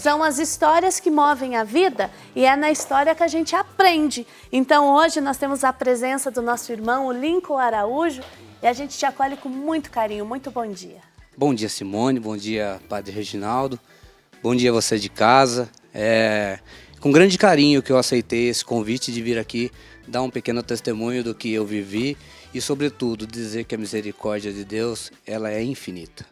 São as histórias que movem a vida e é na história que a gente aprende. Então hoje nós temos a presença do nosso irmão, o Lincoln Araújo, e a gente te acolhe com muito carinho. Muito bom dia. Bom dia, Simone. Bom dia, Padre Reginaldo. Bom dia você de casa. Com grande carinho que eu aceitei esse convite de vir aqui dar um pequeno testemunho do que eu vivi e, sobretudo, dizer que a misericórdia de Deus, ela é infinita.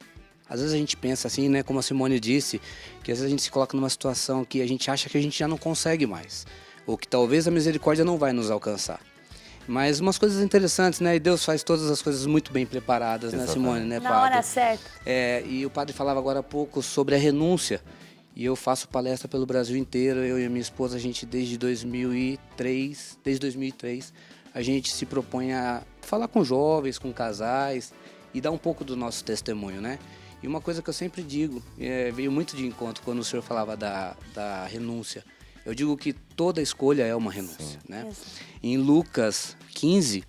Às vezes a gente pensa assim, né, como a Simone disse, que às vezes a gente se coloca numa situação que a gente acha que a gente já não consegue mais, ou que talvez a misericórdia não vai nos alcançar. Mas umas coisas interessantes, né? E Deus faz todas as coisas muito bem preparadas, né, Simone, né, Padre? Na hora certa. E o Padre falava agora há pouco sobre a renúncia. E eu faço palestra pelo Brasil inteiro, eu e a minha esposa, a gente desde 2003, a gente se propõe a falar com jovens, com casais e dar um pouco do nosso testemunho, né? E uma coisa que eu sempre digo, veio muito de encontro quando o senhor falava da renúncia. Eu digo que toda escolha é uma renúncia, né? Em Lucas 15,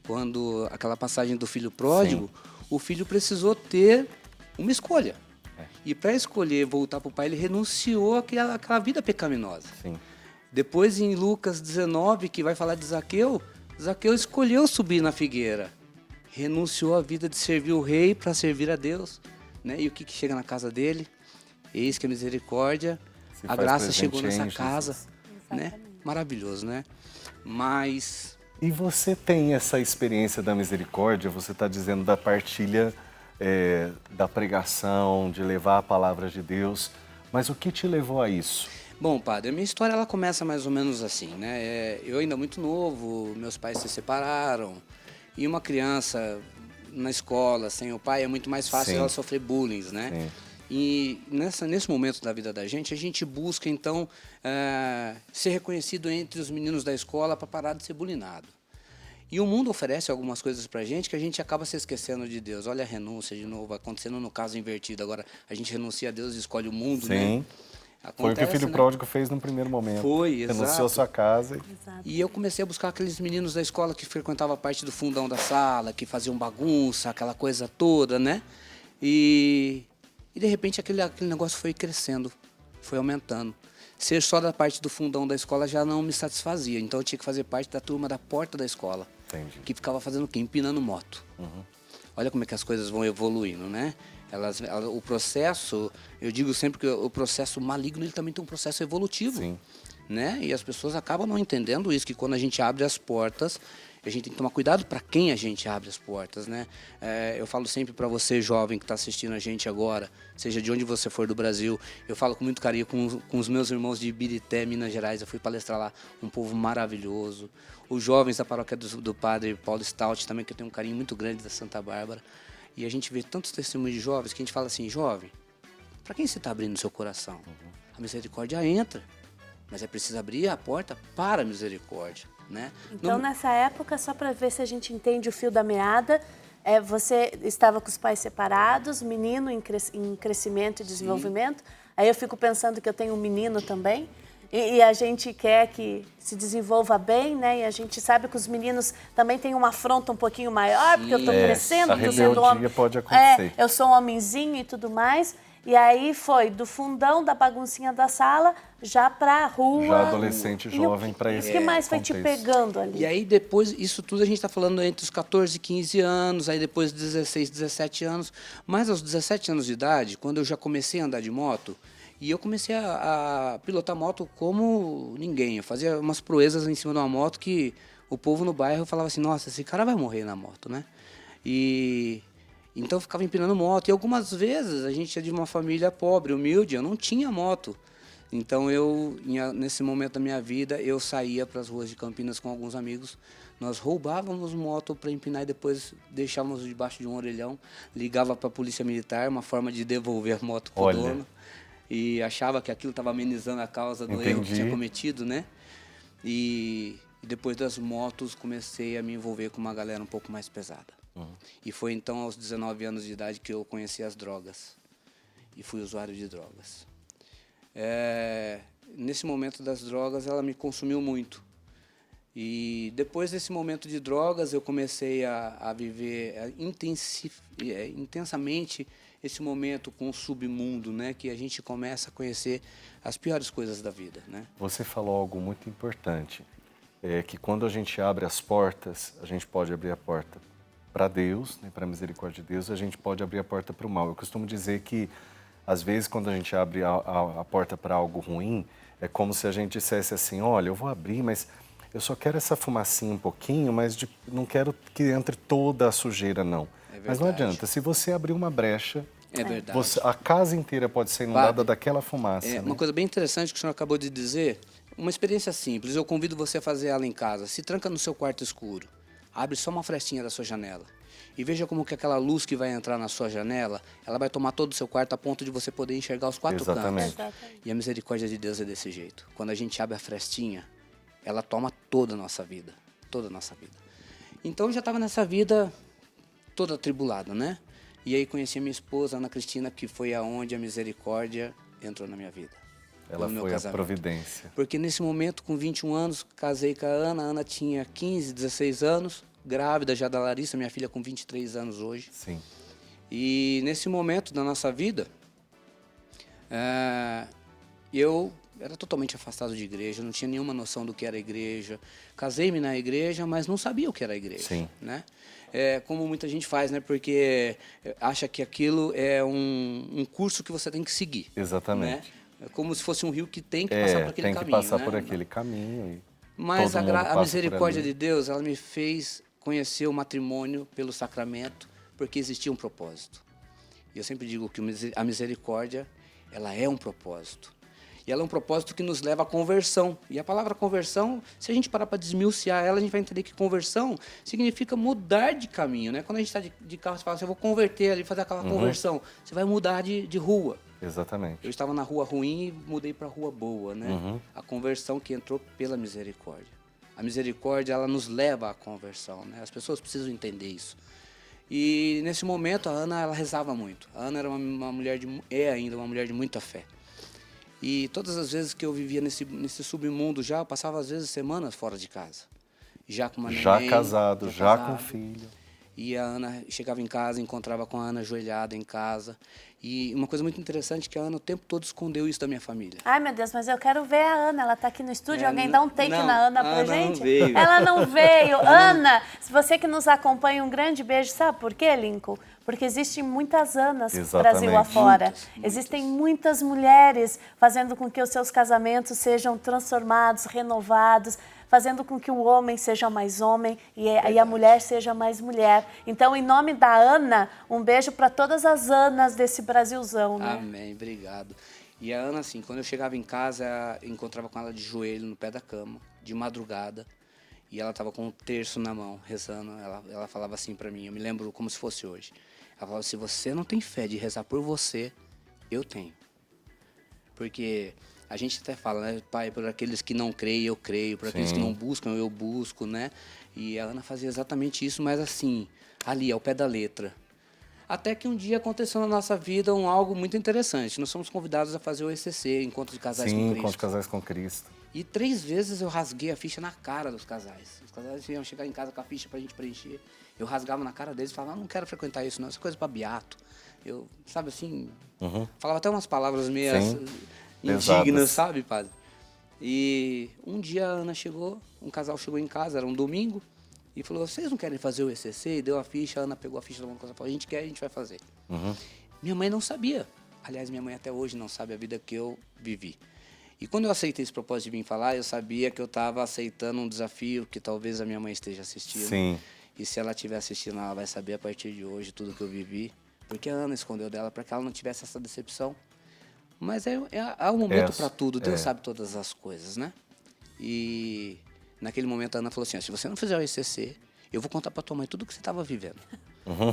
quando aquela passagem do filho pródigo, o filho precisou ter uma escolha. E para escolher voltar para o pai, ele renunciou àquela vida pecaminosa. Depois, em Lucas 19, que vai falar de Zaqueu, Zaqueu escolheu subir na figueira. Renunciou à vida de servir o rei para servir a Deus. Né? E o que chega na casa dele? Eis que a misericórdia, a graça chegou nessa casa. Né? Maravilhoso, né? Mas... E você tem essa experiência da misericórdia, você está dizendo da partilha, da pregação, de levar a palavra de Deus, mas o que te levou a isso? Bom, Padre, a minha história ela começa mais ou menos assim, né? Eu ainda muito novo, meus pais se separaram, e uma criança na escola sem o pai é muito mais fácil ela sofrer bullying, né? Sim. E nesse momento da vida da gente, a gente busca então ser reconhecido entre os meninos da escola para parar de ser bullyingado. E o mundo oferece algumas coisas pra gente que a gente acaba se esquecendo de Deus. Olha a renúncia de novo, acontecendo no caso invertido. Agora a gente renuncia a Deus e escolhe o mundo, né? Acontece, foi o que o filho pródigo fez no primeiro momento. Foi, exato. Renunciou a sua casa. E eu comecei a buscar aqueles meninos da escola que frequentavam a parte do fundão da sala, que faziam bagunça, aquela coisa toda, né? E de repente aquele negócio foi crescendo, foi aumentando. Ser só da parte do fundão da escola já não me satisfazia, então eu tinha que fazer parte da turma da porta da escola. Entendi. Que ficava fazendo o quê? Empinando moto. Olha como é que as coisas vão evoluindo, né? O processo, eu digo sempre que o processo maligno ele também tem um processo evolutivo. Né? E as pessoas acabam não entendendo isso, que quando a gente abre as portas, a gente tem que tomar cuidado para quem a gente abre as portas, né? Eu falo sempre para você, jovem, que está assistindo a gente agora, seja de onde você for do Brasil, eu falo com muito carinho com os meus irmãos de Ibirité, Minas Gerais, eu fui palestrar lá, um povo maravilhoso. Os jovens da paróquia do Padre Paulo Stout também, que eu tenho um carinho muito grande da Santa Bárbara. E a gente vê tantos testemunhos de jovens que a gente fala assim, jovem, para quem você está abrindo o seu coração? A misericórdia entra, mas é preciso abrir a porta para a misericórdia. Né? Então, nessa época, só para ver se a gente entende o fio da meada, você estava com os pais separados, menino em crescimento e desenvolvimento. Aí eu fico pensando que eu tenho um menino também, e a gente quer que se desenvolva bem, né? E a gente sabe que os meninos também têm uma afronta um pouquinho maior, porque eu estou crescendo, estou sendo homem. Pode acontecer. Eu sou um homenzinho e tudo mais. E aí foi do fundão da baguncinha da sala já para a rua. Já adolescente, jovem para esse. O que mais foi te pegando ali? E aí depois, isso tudo a gente está falando entre os 14 e 15 anos, aí depois 16, 17 anos. Mas aos 17 anos de idade, quando eu já comecei a andar de moto, e eu comecei a pilotar moto como ninguém. Eu fazia umas proezas em cima de uma moto que o povo no bairro falava assim, nossa, esse cara vai morrer na moto, né? Então eu ficava empinando moto. E algumas vezes a gente é de uma família pobre, humilde, eu não tinha moto. Então nesse momento da minha vida, eu saía para as ruas de Campinas com alguns amigos. Nós roubávamos moto para empinar e depois deixávamos debaixo de um orelhão. Ligava para a polícia militar, uma forma de devolver a moto para o dono. E achava que aquilo estava amenizando a causa do erro que tinha cometido, né? E depois das motos comecei a me envolver com uma galera um pouco mais pesada. E foi então aos 19 anos de idade que eu conheci as drogas. E fui usuário de drogas. Nesse momento das drogas, ela me consumiu muito. E depois desse momento de drogas, eu comecei a viver intensamente esse momento com o submundo, né? Que a gente começa a conhecer as piores coisas da vida, né? Você falou algo muito importante, que quando a gente abre as portas, a gente pode abrir a porta para Deus, né, para a misericórdia de Deus, a gente pode abrir a porta para o mal. Eu costumo dizer que, às vezes, quando a gente abre a porta para algo ruim, é como se a gente dissesse assim, olha, eu vou abrir, mas eu só quero essa fumacinha um pouquinho, mas não quero que entre toda a sujeira, não. Mas não adianta, se você abrir uma brecha, É verdade. a casa inteira pode ser inundada daquela fumaça. É, né? uma coisa bem interessante que o senhor acabou de dizer, uma experiência simples, eu convido você a fazer ela em casa. Se tranca no seu quarto escuro, abre só uma frestinha da sua janela e veja como que aquela luz que vai entrar na sua janela, ela vai tomar todo o seu quarto a ponto de você poder enxergar os 4 Exatamente. cantos. E a misericórdia de Deus é desse jeito. Quando a gente abre a frestinha, ela toma toda a nossa vida, toda a nossa vida. Então eu já estava nessa vida toda atribulada, né? E aí conheci a minha esposa, Ana Cristina, que foi aonde a misericórdia entrou na minha vida. Ela no meu foi a casamento. providência. Porque nesse momento, com 21 anos, casei com a Ana tinha 15, 16 anos, grávida já da Larissa, minha filha com 23 anos hoje. Sim. E nesse momento da nossa vida, eu era totalmente afastado de igreja, não tinha nenhuma noção do que era igreja. Casei-me na igreja, mas não sabia o que era igreja. Sim. Né? Como muita gente faz, né? Porque acha que aquilo é um curso que você tem que seguir. Exatamente. Né? É como se fosse um rio que tem que passar por aquele caminho. Tem que passar né? por aquele caminho. Mas todo mundo a passa misericórdia por ali. de Deus, ela me fez conhecer o matrimônio pelo sacramento, porque existia um propósito. E eu sempre digo que a misericórdia, ela é um propósito. E ela é um propósito que nos leva à conversão. E a palavra conversão, se a gente parar para desmiuçar ela, a gente vai entender que conversão significa mudar de caminho. Né? Quando a gente está de carro, você fala assim, eu vou converter ali, fazer aquela conversão. Você vai mudar de rua. Exatamente. Eu estava na rua ruim e mudei para a rua boa, né? A conversão que entrou pela misericórdia. A misericórdia, ela nos leva à conversão, né? As pessoas precisam entender isso. E nesse momento a Ana, ela rezava muito. A Ana era uma mulher é ainda uma mulher de muita fé. E todas as vezes que eu vivia nesse submundo já, eu passava às vezes semanas fora de casa. Já com uma neném, Já casado, já com filho. E a Ana chegava em casa, encontrava com a Ana ajoelhada em casa. E uma coisa muito interessante é que a Ana o tempo todo escondeu isso da minha família. Ai, meu Deus, mas eu quero ver a Ana. Ela tá aqui no estúdio. Alguém dá um take na Ana pra gente? Não veio. Ela não veio. Ana, se você que nos acompanha, um grande beijo. Sabe por quê, Lincoln? Porque existem muitas Anas Brasil afora. Existem muitas mulheres fazendo com que os seus casamentos sejam transformados, renovados, fazendo com que o homem seja mais homem e a mulher seja mais mulher. Então, em nome da Ana, um beijo para todas as Anas desse Brasilzão, né? Amém, obrigado. E a Ana, assim, quando eu chegava em casa, eu encontrava com ela de joelho no pé da cama, de madrugada, e ela estava com um terço na mão, rezando. Ela falava assim para mim, eu me lembro como se fosse hoje. Ela falava, se você não tem fé de rezar por você, eu tenho. Porque a gente até fala, né, Pai, por aqueles que não creem, eu creio, por aqueles que não buscam, eu busco, né? E a Ana fazia exatamente isso, mas assim, ali, ao pé da letra. Até que um dia aconteceu na nossa vida algo muito interessante. Nós fomos convidados a fazer o ECC, Encontro de Casais com Cristo. Sim, Encontro de Casais com Cristo. E 3 vezes eu rasguei a ficha na cara dos casais. Os casais iam chegar em casa com a ficha pra gente preencher. Eu rasgava na cara deles e falava, não quero frequentar isso não, isso é coisa pra beato. Eu, sabe assim, falava até umas palavras meio indignas, sabe, padre? E um dia a Ana chegou, um casal chegou em casa, era um domingo, e falou, vocês não querem fazer o ECC? E deu a ficha, a Ana pegou a ficha da mão e falou, a gente quer, a gente vai fazer. Minha mãe não sabia. Aliás, minha mãe até hoje não sabe a vida que eu vivi. E quando eu aceitei esse propósito de vir falar, eu sabia que eu estava aceitando um desafio que talvez a minha mãe esteja assistindo. Sim. E se ela estiver assistindo, ela vai saber a partir de hoje tudo que eu vivi. Porque a Ana escondeu dela para que ela não tivesse essa decepção. Mas é um momento para tudo, Deus sabe todas as coisas, né? E naquele momento a Ana falou assim, se você não fizer o ECC, eu vou contar para tua mãe tudo que você estava vivendo.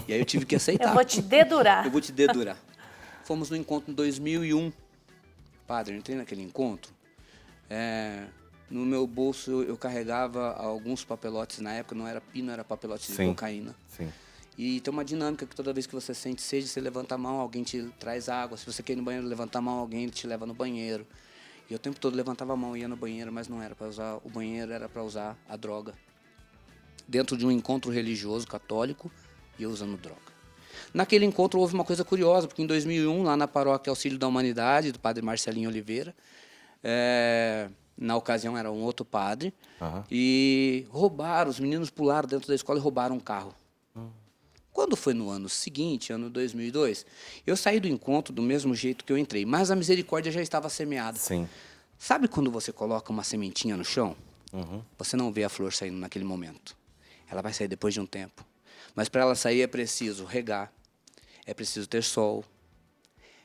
E aí eu tive que aceitar. Eu vou te dedurar. Eu vou te dedurar. Fomos no encontro em 2001. Padre, eu entrei naquele encontro. No meu bolso eu carregava alguns papelotes, na época não era pino, era papelote de cocaína. Sim. E tem uma dinâmica que toda vez que você sente sede, você levanta a mão, alguém te traz água. Se você quer ir no banheiro, levanta a mão, alguém te leva no banheiro. E eu o tempo todo levantava a mão e ia no banheiro, mas não era para usar o banheiro, era para usar a droga. Dentro de um encontro religioso católico, e eu usando droga. Naquele encontro houve uma coisa curiosa, porque em 2001, lá na paróquia Auxílio da Humanidade, do padre Marcelinho Oliveira, na ocasião era um outro padre, e roubaram, os meninos pularam dentro da escola e roubaram um carro. Quando foi no ano seguinte, ano 2002, eu saí do encontro do mesmo jeito que eu entrei, mas a misericórdia já estava semeada. Sim. Sabe quando você coloca uma sementinha no chão? Você não vê a flor saindo naquele momento. Ela vai sair depois de um tempo. Mas para ela sair é preciso regar, é preciso ter sol,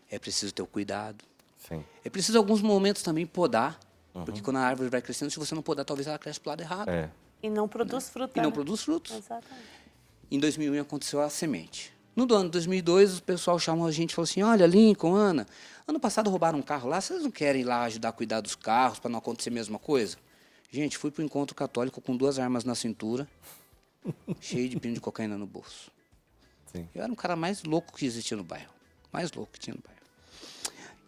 é preciso ter o cuidado. Sim. É preciso, em alguns momentos, também podar, porque quando a árvore vai crescendo, se você não podar, talvez ela cresça para o lado errado. E não produz fruta. E não produz frutos. Exatamente. Em 2001 aconteceu a semente. No ano de 2002, o pessoal chamou a gente e falou assim, olha, Lincoln, Ana, ano passado roubaram um carro lá, vocês não querem ir lá ajudar a cuidar dos carros para não acontecer a mesma coisa? Gente, fui para o encontro católico com 2 armas na cintura, cheio de pino de cocaína no bolso. Sim. Eu era um cara mais louco que existia no bairro. Mais louco que tinha no bairro.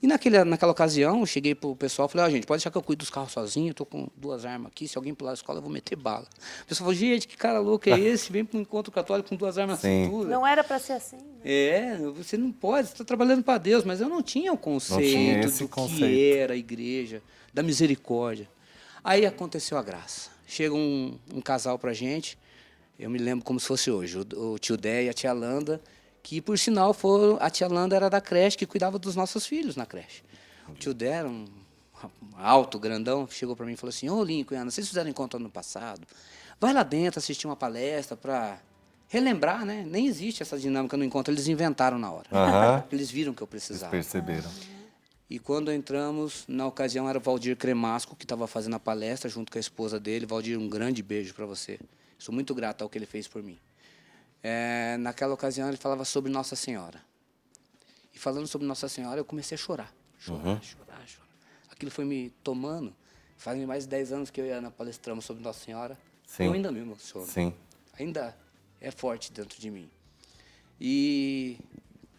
E naquela ocasião, eu cheguei pro pessoal e falei, gente, pode deixar que eu cuido dos carros sozinho, eu tô com 2 armas aqui, se alguém pular a escola, eu vou meter bala. O pessoal falou, gente, que cara louco é esse? Vem para um encontro católico com 2 armas na cintura. Não era para ser assim. Né? Você não pode, você está trabalhando para Deus, mas eu não tinha o conceito que era a igreja, da misericórdia. Aí aconteceu a graça. Chega um casal pra gente, eu me lembro como se fosse hoje, o tio Dé e a tia Landa, que, por sinal, a tia Landa era da creche, que cuidava dos nossos filhos na creche. O tio Dé era um alto, grandão, chegou para mim e falou assim, ô Lincoln, Ana, vocês fizeram encontro ano passado, vai lá dentro assistir uma palestra para relembrar, né? Nem existe essa dinâmica no encontro, eles inventaram na hora. Eles viram que eu precisava. Eles perceberam. E quando entramos, na ocasião era o Valdir Cremasco, que estava fazendo a palestra junto com a esposa dele. Valdir, um grande beijo para você. Sou muito grato ao que ele fez por mim. Naquela ocasião, ele falava sobre Nossa Senhora. E falando sobre Nossa Senhora, eu comecei a chorar. Chorar. Aquilo foi me tomando. Fazem mais de 10 anos que eu e a Ana palestramos sobre Nossa Senhora. Sim. Eu ainda me emociono. Sim. Ainda é forte dentro de mim. E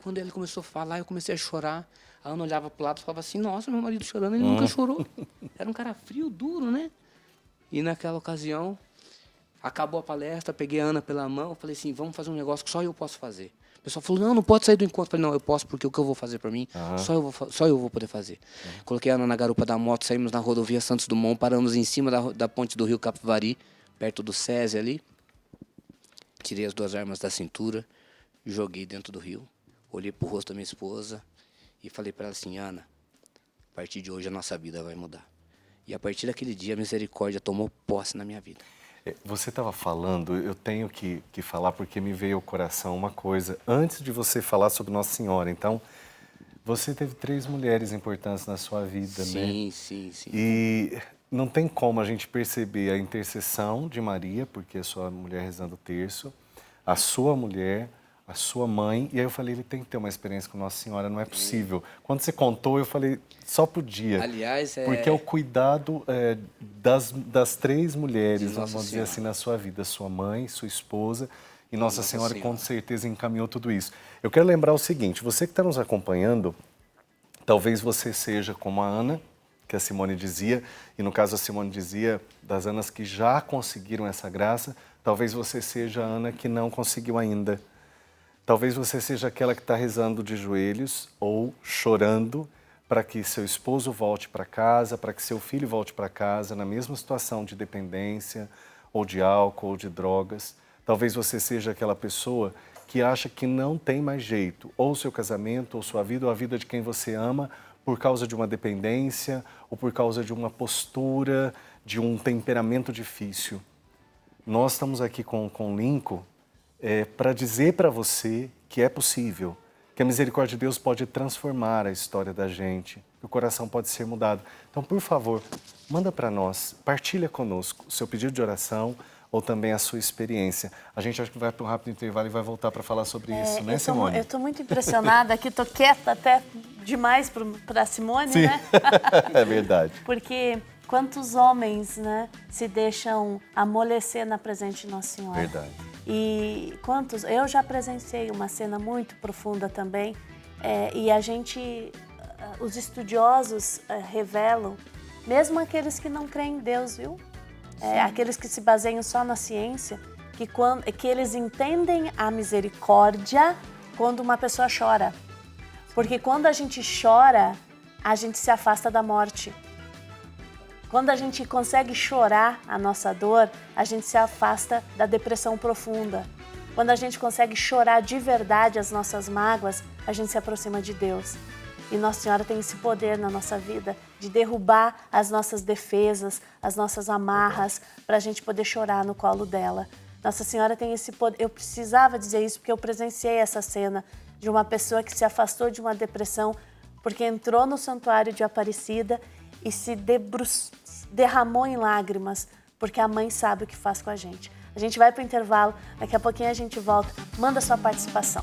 quando ele começou a falar, eu comecei a chorar. A Ana olhava para o lado e falava assim, nossa, meu marido chorando, ele nunca chorou. Era um cara frio, duro, né? E naquela ocasião, acabou a palestra, peguei a Ana pela mão, falei assim, vamos fazer um negócio que só eu posso fazer. O pessoal falou, não pode sair do encontro. Eu falei, não, eu posso, porque o que eu vou fazer para mim, só eu vou poder fazer. Coloquei a Ana na garupa da moto, saímos na rodovia Santos Dumont, paramos em cima da ponte do rio Capivari, perto do SESI ali. Tirei as 2 armas da cintura, joguei dentro do rio, olhei pro rosto da minha esposa e falei para ela assim, Ana, a partir de hoje a nossa vida vai mudar. E a partir daquele dia a misericórdia tomou posse na minha vida. Você estava falando, eu tenho que falar porque me veio ao coração uma coisa, antes de você falar sobre Nossa Senhora. Então, você teve 3 mulheres importantes na sua vida, né? Sim. E não tem como a gente perceber a intercessão de Maria, porque é sua mulher rezando o terço, a sua mulher, a sua mãe, e aí eu falei, ele tem que ter uma experiência com Nossa Senhora, não é possível. Quando você contou, eu falei, só podia. Aliás, porque é o cuidado das 3 mulheres, vamos dizer assim, na sua vida, sua mãe, sua esposa, e Nossa Senhora com certeza encaminhou tudo isso. Eu quero lembrar o seguinte, você que está nos acompanhando, talvez você seja como a Ana, que a Simone dizia, e no caso a Simone dizia das Anas que já conseguiram essa graça, talvez você seja a Ana que não conseguiu ainda. Talvez você seja aquela que está rezando de joelhos ou chorando para que seu esposo volte para casa, para que seu filho volte para casa na mesma situação de dependência, ou de álcool, ou de drogas. Talvez você seja aquela pessoa que acha que não tem mais jeito, ou seu casamento, ou sua vida, ou a vida de quem você ama, por causa de uma dependência, ou por causa de uma postura, de um temperamento difícil. Nós estamos aqui com Lincoln para dizer para você que é possível, que a misericórdia de Deus pode transformar a história da gente, que o coração pode ser mudado. Então, por favor, manda para nós, partilha conosco o seu pedido de oração ou também a sua experiência. A gente acho que vai para um rápido intervalo e vai voltar para falar sobre isso, né, Simone? Eu estou muito impressionada aqui, estou quieta até demais para a Simone, Sim. né? É verdade. Porque quantos homens, né, se deixam amolecer na presença de Nossa Senhora. Verdade. E quantos... Eu já presenciei uma cena muito profunda também, e a gente, os estudiosos revelam, mesmo aqueles que não creem em Deus, viu? Aqueles que se baseiam só na ciência, que eles entendem a misericórdia quando uma pessoa chora. Porque quando a gente chora, a gente se afasta da morte. Quando a gente consegue chorar a nossa dor, a gente se afasta da depressão profunda. Quando a gente consegue chorar de verdade as nossas mágoas, a gente se aproxima de Deus. E Nossa Senhora tem esse poder na nossa vida de derrubar as nossas defesas, as nossas amarras, para a gente poder chorar no colo dela. Nossa Senhora tem esse poder. Eu precisava dizer isso porque eu presenciei essa cena de uma pessoa que se afastou de uma depressão porque entrou no santuário de Aparecida e se derramou em lágrimas, porque a mãe sabe o que faz com a gente. A gente vai para o intervalo, daqui a pouquinho a gente volta. Manda sua participação.